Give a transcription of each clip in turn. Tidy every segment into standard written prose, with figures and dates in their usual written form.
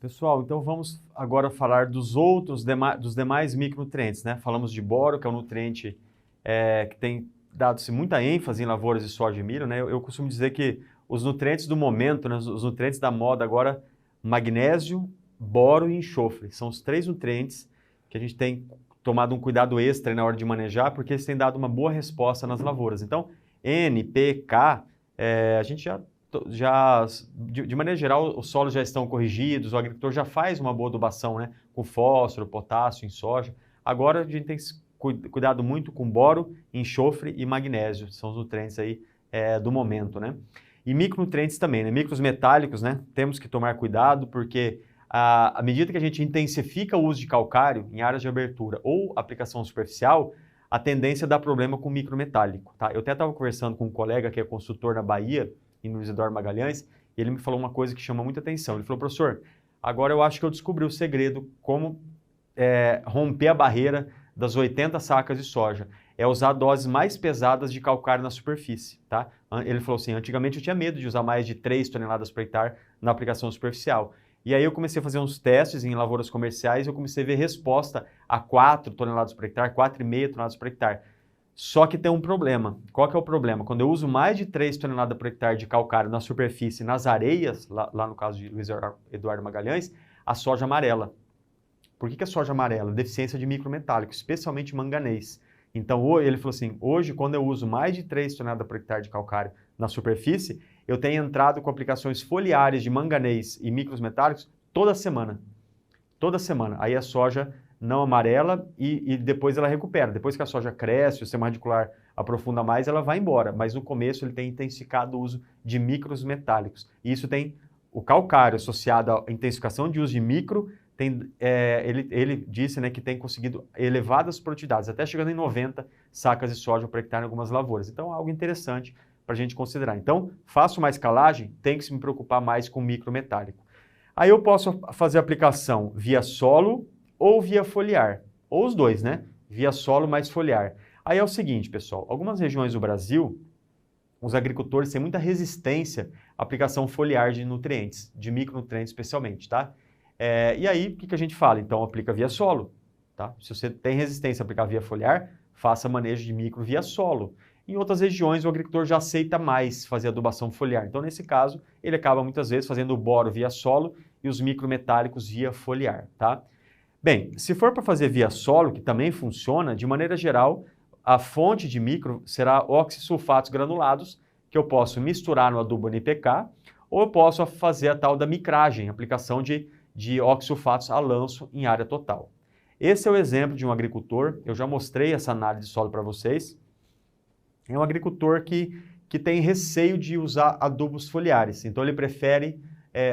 Pessoal, então vamos agora falar dos dos demais micronutrientes, né? Falamos de boro, que é um nutriente que tem dado-se muita ênfase em lavouras de soja e milho, né? Eu costumo dizer que os nutrientes do momento, né? Os nutrientes da moda agora, magnésio, boro e enxofre, são os três nutrientes que a gente tem tomado um cuidado extra na hora de manejar, porque eles têm dado uma boa resposta nas lavouras. Então, N, P, K, a gente de maneira geral, os solos já estão corrigidos, o agricultor já faz uma boa adubação, né, com fósforo, potássio em soja. Agora a gente tem cuidado muito com boro, enxofre e magnésio, são os nutrientes aí do momento, né. E micronutrientes também, né, micros metálicos, né, temos que tomar cuidado porque à medida que a gente intensifica o uso de calcário em áreas de abertura ou aplicação superficial, a tendência é dar problema com micrometálico, tá? Eu até estava conversando com um colega que é consultor na Bahia, em Luiz Eduardo Magalhães, e ele me falou uma coisa que chama muita atenção. Ele falou, professor, agora eu acho que eu descobri o segredo, como romper a barreira das 80 sacas de soja. É usar doses mais pesadas de calcário na superfície, tá? Ele falou assim, antigamente eu tinha medo de usar mais de 3 toneladas por hectare na aplicação superficial. E aí eu comecei a fazer uns testes em lavouras comerciais e eu comecei a ver resposta a 4 toneladas por hectare, 4,5 toneladas por hectare. Só que tem um problema. Qual que é o problema? Quando eu uso mais de 3 toneladas por hectare de calcário na superfície, nas areias, lá no caso de Luiz Eduardo Magalhães, a soja amarela. Por que a soja amarela? Deficiência de micrometálico, especialmente manganês. Então, ele falou assim, hoje, quando eu uso mais de 3 toneladas por hectare de calcário na superfície, eu tenho entrado com aplicações foliares de manganês e micros metálicos toda semana. Toda semana. Aí a soja não amarela e depois ela recupera. Depois que a soja cresce, o sistema radicular aprofunda mais, ela vai embora. Mas no começo ele tem intensificado o uso de micros metálicos. E isso tem o calcário associado à intensificação de uso de micro, ele disse, né, que tem conseguido elevadas produtividades, até chegando em 90 sacas de soja por hectare em algumas lavouras. Então é algo interessante para a gente considerar. Então, faço uma escalagem, tem que se me preocupar mais com micro metálico. Aí eu posso fazer a aplicação via solo ou via foliar, ou os dois, né? Via solo mais foliar. Aí é o seguinte, pessoal, algumas regiões do Brasil, os agricultores têm muita resistência à aplicação foliar de nutrientes, de micronutrientes especialmente, tá? E aí, o que a gente fala? Então, aplica via solo, tá? Se você tem resistência a aplicar via foliar, faça manejo de micro via solo. Em outras regiões, o agricultor já aceita mais fazer adubação foliar. Então, nesse caso, ele acaba muitas vezes fazendo o boro via solo e os micrometálicos via foliar, tá? Bem, se for para fazer via solo, que também funciona, de maneira geral, a fonte de micro será oxissulfatos granulados, que eu posso misturar no adubo NPK, ou eu posso fazer a tal da micragem, aplicação de oxissulfatos a lanço em área total. Esse é o exemplo de um agricultor, eu já mostrei essa análise de solo para vocês. É um agricultor que tem receio de usar adubos foliares, então ele prefere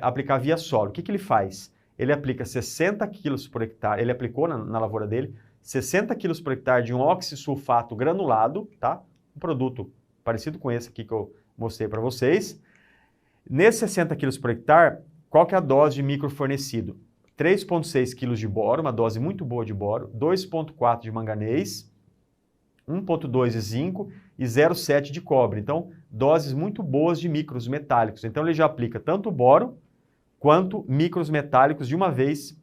aplicar via solo. O que ele faz? Ele aplica 60 quilos por hectare, ele aplicou na lavoura dele, 60 quilos por hectare de um oxissulfato granulado, tá? Um produto parecido com esse aqui que eu mostrei para vocês. Nesses 60 quilos por hectare, qual que é a dose de micro fornecido? 3,6 quilos de boro, uma dose muito boa de boro, 2,4 de manganês, 1,2 de zinco e 0,7 de cobre. Então, doses muito boas de micros metálicos. Então, ele já aplica tanto boro quanto micros metálicos de uma vez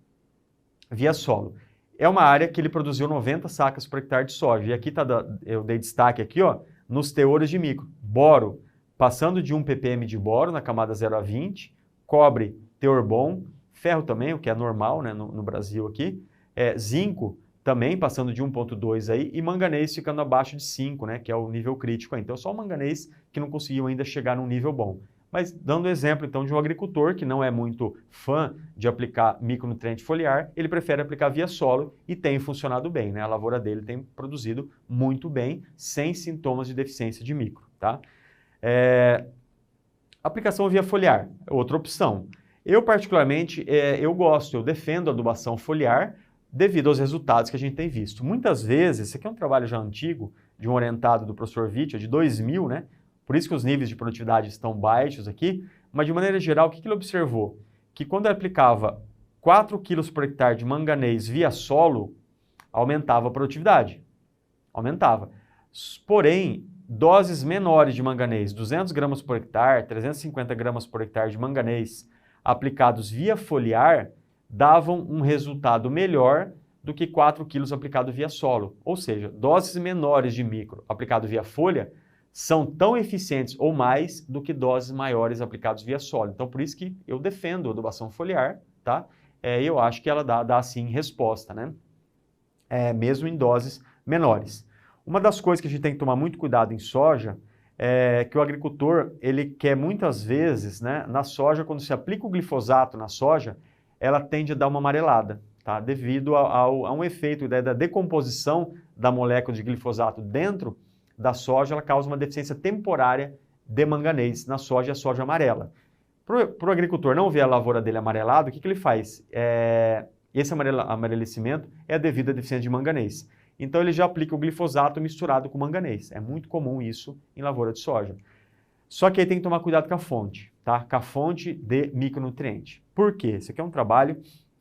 via solo. É uma área que ele produziu 90 sacas por hectare de soja. E aqui eu dei destaque aqui, ó, nos teores de micro. Boro, passando de 1 ppm de boro na camada 0 a 20, cobre, teor bom, ferro também, o que é normal, né, no Brasil aqui, zinco também passando de 1,2 aí, e manganês ficando abaixo de 5, né, que é o nível crítico aí. Então, só o manganês que não conseguiu ainda chegar num nível bom. Mas dando exemplo, então, de um agricultor que não é muito fã de aplicar micronutriente foliar, ele prefere aplicar via solo e tem funcionado bem, né? A lavoura dele tem produzido muito bem, sem sintomas de deficiência de micro, tá? Aplicação via foliar, outra opção. Eu, particularmente, eu defendo a adubação foliar devido aos resultados que a gente tem visto. Muitas vezes, esse aqui é um trabalho já antigo, de um orientado do professor Vitti, de 2000, né? Por isso que os níveis de produtividade estão baixos aqui, mas de maneira geral, o que ele observou? Que quando ele aplicava 4 quilos por hectare de manganês via solo, aumentava a produtividade. Aumentava. Porém, doses menores de manganês, 200 gramas por hectare, 350 gramas por hectare de manganês, aplicados via foliar davam um resultado melhor do que 4 quilos aplicado via solo. Ou seja, doses menores de micro aplicado via folha são tão eficientes ou mais do que doses maiores aplicadas via solo. Então, por isso que eu defendo a adubação foliar, tá? Eu acho que ela dá sim resposta, né? Mesmo em doses menores. Uma das coisas que a gente tem que tomar muito cuidado em soja é que o agricultor, ele quer muitas vezes, né, na soja, quando se aplica o glifosato na soja, ela tende a dar uma amarelada, tá? Devido a um efeito da decomposição da molécula de glifosato dentro da soja, ela causa uma deficiência temporária de manganês na soja e a soja amarela. Para o agricultor não ver a lavoura dele amarelada, o que ele faz? Esse amarelecimento é devido à deficiência de manganês. Então ele já aplica o glifosato misturado com manganês. É muito comum isso em lavoura de soja. Só que aí tem que tomar cuidado com a fonte, tá? Com a fonte de micronutriente. Por quê? Esse aqui é um trabalho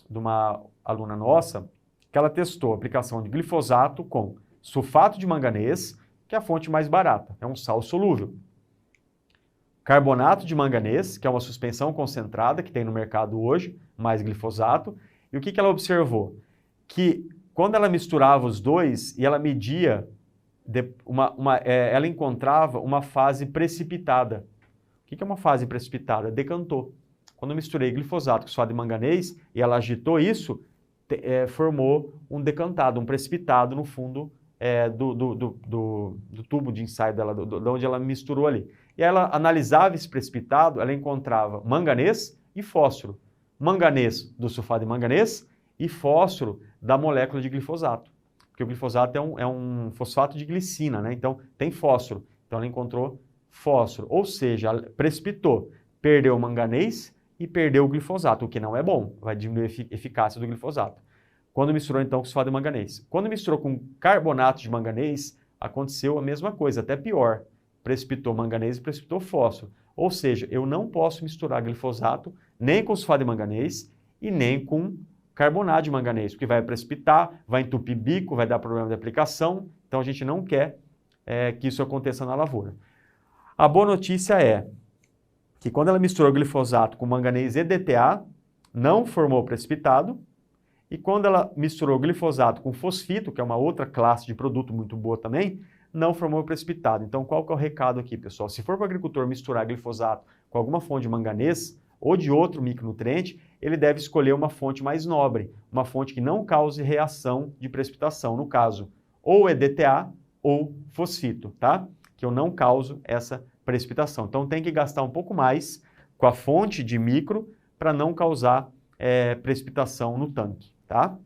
de uma aluna nossa que ela testou a aplicação de glifosato com sulfato de manganês, que é a fonte mais barata, é um sal solúvel. Carbonato de manganês, que é uma suspensão concentrada que tem no mercado hoje, mais glifosato. E o que ela observou? Que quando ela misturava os dois e ela media, ela encontrava uma fase precipitada. O que é uma fase precipitada? Decantou. Quando eu misturei glifosato com sulfato de manganês e ela agitou isso, formou um decantado, um precipitado no fundo do tubo de ensaio dela, de onde ela misturou ali. E ela analisava esse precipitado, ela encontrava manganês e fósforo. Manganês do sulfato de manganês e fósforo da molécula de glifosato. Porque o glifosato é um fosfato de glicina, né? Então tem fósforo. Então ela encontrou fósforo. Ou seja, ela precipitou, perdeu o manganês e perdeu o glifosato, o que não é bom, vai diminuir a eficácia do glifosato. Quando misturou então com sulfato de manganês. Quando misturou com carbonato de manganês, aconteceu a mesma coisa, até pior. Precipitou manganês e precipitou fósforo. Ou seja, eu não posso misturar glifosato nem com sulfato de manganês e nem com carbonato de manganês, porque vai precipitar, vai entupir bico, vai dar problema de aplicação. Então a gente não quer que isso aconteça na lavoura. A boa notícia é que quando ela misturou glifosato com manganês e DTA, não formou precipitado. E quando ela misturou glifosato com fosfito, que é uma outra classe de produto muito boa também, não formou precipitado. Então, qual que é o recado aqui, pessoal? Se for para o agricultor misturar glifosato com alguma fonte de manganês ou de outro micronutriente, ele deve escolher uma fonte mais nobre, uma fonte que não cause reação de precipitação. No caso, ou é DTA ou fosfito, tá? Que eu não causo essa precipitação. Então, tem que gastar um pouco mais com a fonte de micro para não causar precipitação no tanque. Tá?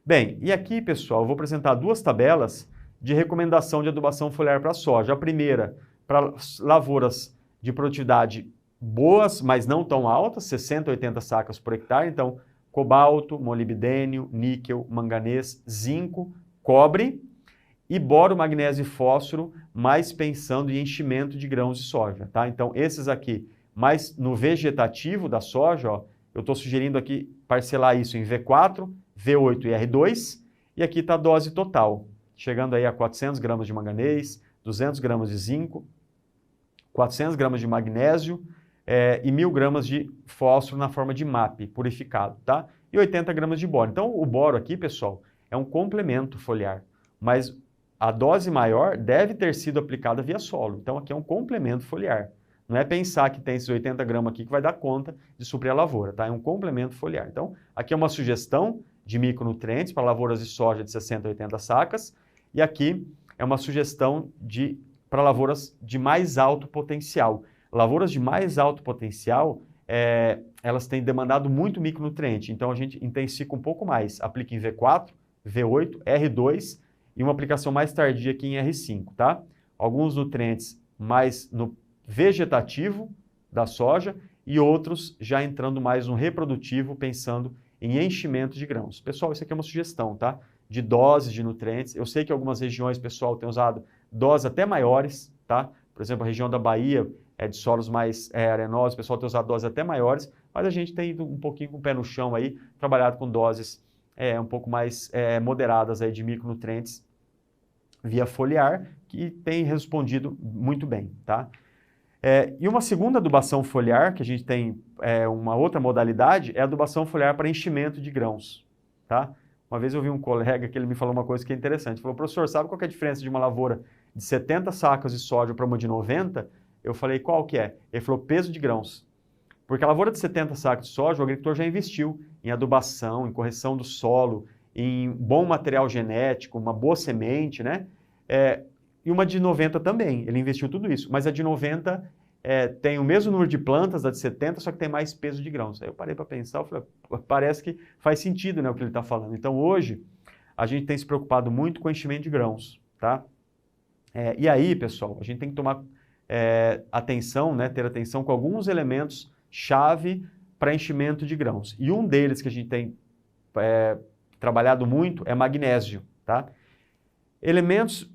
Bem, e aqui, pessoal, eu vou apresentar duas tabelas de recomendação de adubação foliar para soja. A primeira, para lavouras de produtividade boas, mas não tão altas, 60 a 80 sacas por hectare. Então, cobalto, molibdênio, níquel, manganês, zinco, cobre e boro, magnésio e fósforo, mais pensando em enchimento de grãos de soja. Tá? Então, esses aqui, mais no vegetativo da soja, ó, eu estou sugerindo aqui parcelar isso em V4, V8 e R2, e aqui está a dose total, chegando aí a 400 gramas de manganês, 200 gramas de zinco, 400 gramas de magnésio e 1.000 gramas de fósforo na forma de MAP, purificado, tá? E 80 gramas de boro. Então, o boro aqui, pessoal, é um complemento foliar, mas a dose maior deve ter sido aplicada via solo. Então, aqui é um complemento foliar. Não é pensar que tem esses 80 gramas aqui que vai dar conta de suprir a lavoura, tá? É um complemento foliar. Então, aqui é uma sugestão de micronutrientes para lavouras de soja de 60 a 80 sacas. E aqui é uma sugestão para lavouras de mais alto potencial. Lavouras de mais alto potencial, elas têm demandado muito micronutriente. Então, a gente intensifica um pouco mais. Aplica em V4, V8, R2 e uma aplicação mais tardia aqui em R5, tá? Alguns nutrientes mais no vegetativo da soja e outros já entrando mais no reprodutivo, pensando em enchimento de grãos. Pessoal, isso aqui é uma sugestão, tá? De doses de nutrientes. Eu sei que algumas regiões, pessoal, têm usado doses até maiores, tá? Por exemplo, a região da Bahia é de solos mais arenosos, o pessoal tem usado doses até maiores, mas a gente tem ido um pouquinho com o pé no chão aí, trabalhado com doses um pouco mais moderadas aí de micronutrientes via foliar, que tem respondido muito bem, tá? E uma segunda adubação foliar, que a gente tem uma outra modalidade, é a adubação foliar para enchimento de grãos, tá? Uma vez eu vi um colega que ele me falou uma coisa que é interessante. Ele falou, professor, sabe qual que é a diferença de uma lavoura de 70 sacas de soja para uma de 90? Eu falei, qual que é? Ele falou, peso de grãos. Porque a lavoura de 70 sacos de soja, o agricultor já investiu em adubação, em correção do solo, em bom material genético, uma boa semente, né? E uma de 90 também, ele investiu tudo isso. Mas a de 90 tem o mesmo número de plantas da de 70, só que tem mais peso de grãos. Aí eu parei para pensar, eu falei, parece que faz sentido, né, o que ele está falando. Então hoje, a gente tem se preocupado muito com o enchimento de grãos, tá? E aí, pessoal, a gente tem que tomar atenção, né, ter atenção com alguns elementos chave para enchimento de grãos. E um deles que a gente tem trabalhado muito é magnésio, tá? Elementos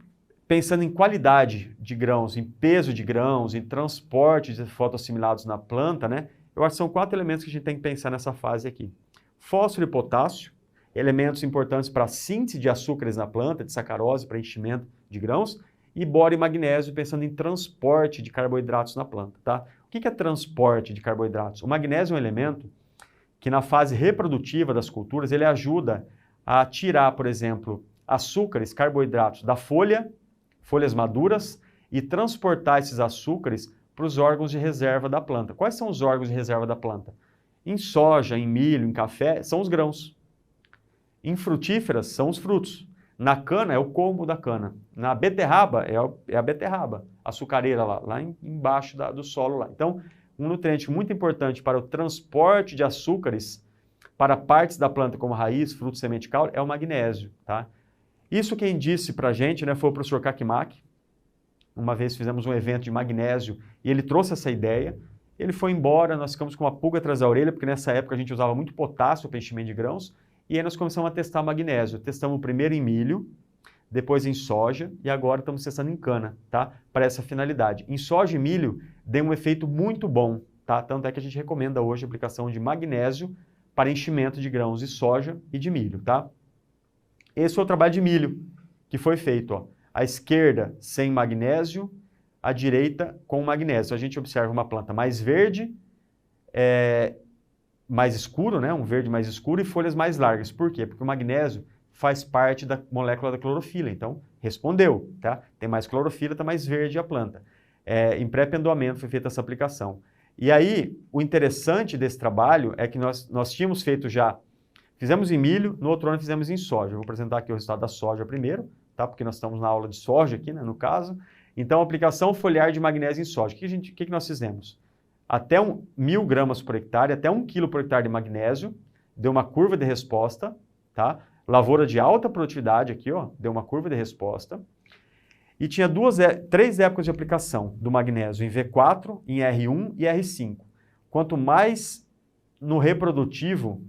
pensando em qualidade de grãos, em peso de grãos, em transporte de fotoassimilados na planta, né? Eu acho que são 4 elementos que a gente tem que pensar nessa fase aqui. Fósforo e potássio, elementos importantes para a síntese de açúcares na planta, de sacarose para enchimento de grãos, e boro e magnésio pensando em transporte de carboidratos na planta, tá? O que é transporte de carboidratos? O magnésio é um elemento que na fase reprodutiva das culturas, ele ajuda a tirar, por exemplo, açúcares, carboidratos da folhas maduras, e transportar esses açúcares para os órgãos de reserva da planta. Quais são os órgãos de reserva da planta? Em soja, em milho, em café, são os grãos. Em frutíferas, são os frutos. Na cana, é o colmo da cana. Na beterraba, é a beterraba, açucareira lá embaixo do solo lá. Então, um nutriente muito importante para o transporte de açúcares para partes da planta, como raiz, fruto, semente e caule, é o magnésio, tá? Isso quem disse para a gente, né, foi o professor Kakimak. Uma vez fizemos um evento de magnésio e ele trouxe essa ideia. Ele foi embora, nós ficamos com uma pulga atrás da orelha, porque nessa época a gente usava muito potássio para enchimento de grãos, e aí nós começamos a testar magnésio. Testamos primeiro em milho, depois em soja, e agora estamos testando em cana, tá? Para essa finalidade. Em soja e milho, deu um efeito muito bom, tá? Tanto é que a gente recomenda hoje a aplicação de magnésio para enchimento de grãos de soja e de milho, tá? Esse foi o trabalho de milho que foi feito, ó. À esquerda sem magnésio, à direita com magnésio. A gente observa uma planta mais verde, mais escuro, né? Um verde mais escuro e folhas mais largas. Por quê? Porque o magnésio faz parte da molécula da clorofila. Então, respondeu, tá? Tem mais clorofila, está mais verde a planta. Em pré-pendoamento foi feita essa aplicação. E aí, o interessante desse trabalho é que nós tínhamos feito já. Fizemos em milho, no outro ano fizemos em soja. Eu vou apresentar aqui o resultado da soja primeiro, tá? Porque nós estamos na aula de soja aqui, né, no caso. Então, aplicação foliar de magnésio em soja. O que nós fizemos? Até 1.000 gramas por hectare, até 1 quilo por hectare de magnésio, deu uma curva de resposta, tá? Lavoura de alta produtividade aqui, ó, deu uma curva de resposta. E tinha 3 épocas de aplicação do magnésio, em V4, em R1 e R5. Quanto mais no reprodutivo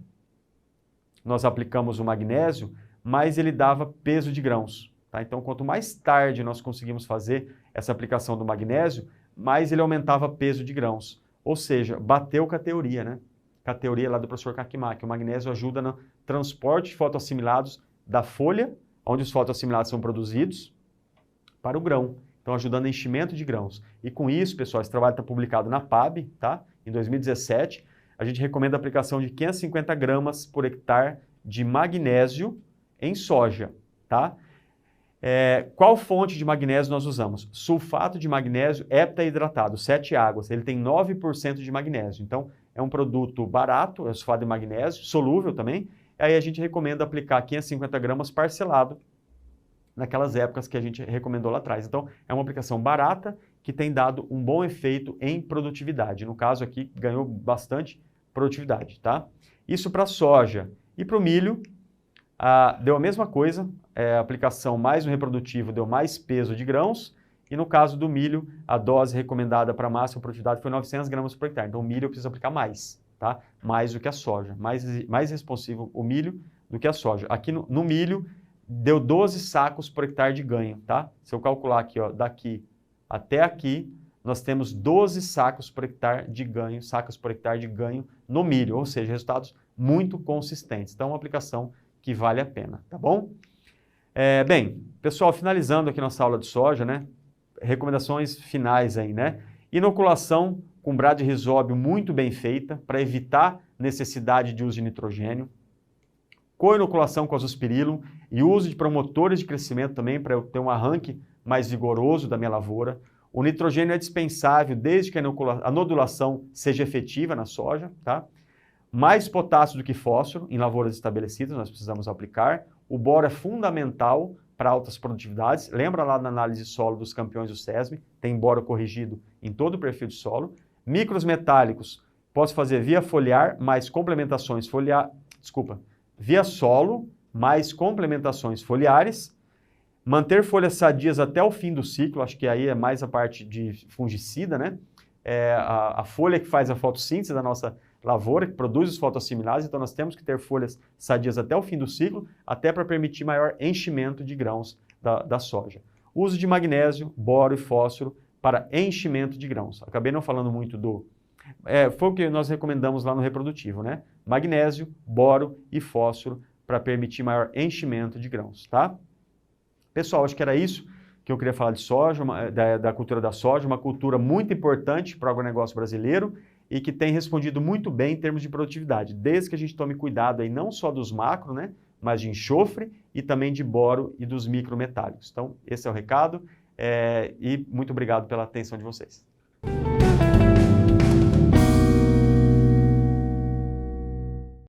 nós aplicamos o magnésio, mais ele dava peso de grãos. Tá? Então, quanto mais tarde nós conseguimos fazer essa aplicação do magnésio, mais ele aumentava peso de grãos. Ou seja, bateu com a teoria, né? Com a teoria lá do professor Kakimak. O magnésio ajuda no transporte de fotoassimilados da folha, onde os fotoassimilados são produzidos, para o grão. Então, ajudando no enchimento de grãos. E com isso, pessoal, esse trabalho está publicado na PAB, tá? Em 2017. A gente recomenda a aplicação de 550 gramas por hectare de magnésio em soja, tá? Qual fonte de magnésio nós usamos? Sulfato de magnésio heptahidratado, 7 águas. Ele tem 9% de magnésio. Então, é um produto barato, é sulfato de magnésio, solúvel também. Aí a gente recomenda aplicar 550 gramas parcelado naquelas épocas que a gente recomendou lá atrás. Então, é uma aplicação barata que tem dado um bom efeito em produtividade. No caso aqui, ganhou bastante produtividade, tá? Isso para soja. E para o milho, deu a mesma coisa, a aplicação mais no reprodutivo deu mais peso de grãos, e no caso do milho, a dose recomendada para máxima produtividade foi 900 gramas por hectare. Então, o milho eu preciso aplicar mais, tá? Mais do que a soja. Mais responsivo o milho do que a soja. Aqui no milho, deu 12 sacos por hectare de ganho, tá? Se eu calcular aqui, ó, daqui até aqui, nós temos 12 sacos por hectare de ganho, no milho, ou seja, resultados muito consistentes. Então, é uma aplicação que vale a pena, tá bom? Bem, pessoal, finalizando aqui nossa aula de soja, né? Recomendações finais aí, né? Inoculação com bradyrhizóbio muito bem feita para evitar necessidade de uso de nitrogênio. Co-inoculação com azospirillum e uso de promotores de crescimento também para eu ter um arranque mais vigoroso da minha lavoura. O nitrogênio é dispensável desde que a nodulação seja efetiva na soja, tá? Mais potássio do que fósforo em lavouras estabelecidas nós precisamos aplicar. O boro é fundamental para altas produtividades. Lembra lá na análise de solo dos campeões do SESB, tem boro corrigido em todo o perfil de solo. Micros metálicos, posso fazer via foliar mais complementações via solo mais complementações foliares. Manter folhas sadias até o fim do ciclo, acho que aí é mais a parte de fungicida, né? A folha que faz a fotossíntese da nossa lavoura, que produz os fotoassimilases, então nós temos que ter folhas sadias até o fim do ciclo, até para permitir maior enchimento de grãos da soja. Uso de magnésio, boro e fósforo para enchimento de grãos. Acabei não falando muito foi o que nós recomendamos lá no reprodutivo, né? Magnésio, boro e fósforo para permitir maior enchimento de grãos, tá? Pessoal, acho que era isso que eu queria falar de soja, da cultura da soja, uma cultura muito importante para o agronegócio brasileiro e que tem respondido muito bem em termos de produtividade, desde que a gente tome cuidado aí não só dos macro, né, mas de enxofre e também de boro e dos micrometálicos. Então, esse é o recado e muito obrigado pela atenção de vocês.